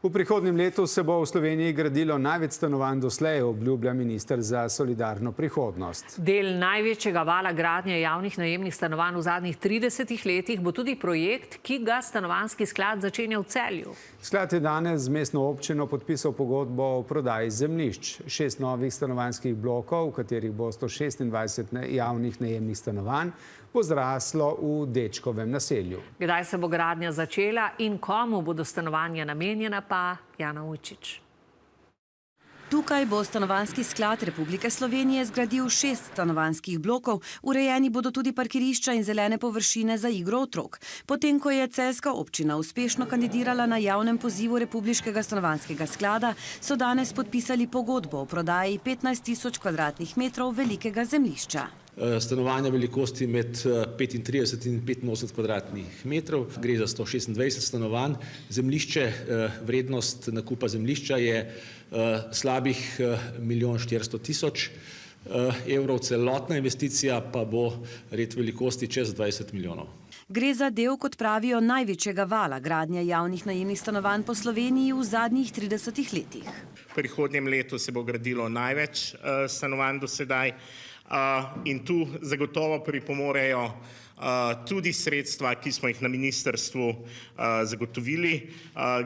V prihodnjem letu se bo v Sloveniji gradilo največ stanovanj doslej, obljublja minister za solidarno prihodnost. Del največjega vala gradnje javnih najemnih stanovanj v zadnjih 30 letih bo tudi projekt, ki ga Stanovanjski sklad začenja v Celju. Sklad je danes z mestno občino podpisal pogodbo o prodaji zemljišč. 6 novih stanovanjskih blokov, v katerih bo 126 javnih najemnih stanovanj, bo zraslo v Dečkovem naselju. Kdaj se bo gradnja začela in komu bodo stanovanja namenjena, pa Jana Ujčič. Tukaj bo Stanovanjski sklad Republike Slovenije zgradil 6 stanovanjskih blokov, urejeni bodo tudi parkirišča in zelene površine za igro otrok. Potem, ko je celjska občina uspešno kandidirala na javnem pozivu Republiškega stanovanjskega sklada, so danes podpisali pogodbo o prodaji 15.000 kvadratnih metrov velikega zemljišča. Stanovanja velikosti med 35 in 85 kvadratnih metrov. Gre za 126 stanovanj. Zemljišče, vrednost nakupa zemljišča je slabih 1.400.000 evrov. Celotna investicija pa bo red velikosti čez 20 milijonov. Gre za del, kot pravijo, največjega vala gradnje javnih najemnih stanovanj po Sloveniji v zadnjih 30 letih. V prihodnjem letu se bo gradilo največ stanovanj do sedaj. In tu zagotovo pripomorejo tudi sredstva, ki smo jih na ministrstvu zagotovili.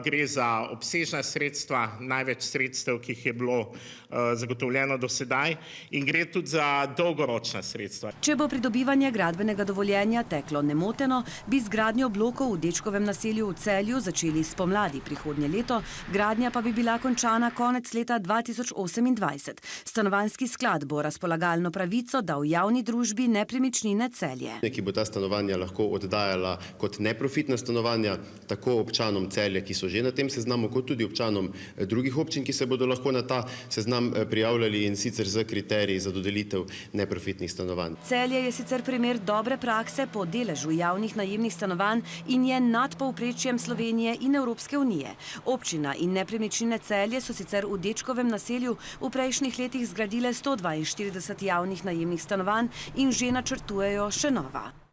Gre za obsežna sredstva, največ sredstev, ki jih je bilo zagotovljeno do sedaj, in gre tudi za dolgoročna sredstva. Če bo pridobivanje gradbenega dovoljenja teklo nemoteno, bi z gradnjo blokov v Dečkovem naselju v Celju začeli spomladi prihodnje leto, gradnja pa bi bila končana konec leta 2028. Stanovanjski sklad bo razpolagalno pravico dal javni družbi Nepremičnine Celje. Ki bo ta stanovanja lahko oddajala kot neprofitna stanovanja tako občanom Celja, ki so že na tem seznamu, kot tudi občanom drugih občin, ki se bodo lahko na ta seznam prijavljali, in sicer z kriteriji za dodelitev neprofitnih stanovanj. Celje je sicer primer dobre prakse po deležu javnih najemnih stanovanj in je nad povprečjem Slovenije in Evropske unije. Občina in Nepremičnine Celje so sicer v Dečkovem naselju v prejšnjih letih zgradile 142 javnih najemnih stanovanj in že načrtujejo še nova.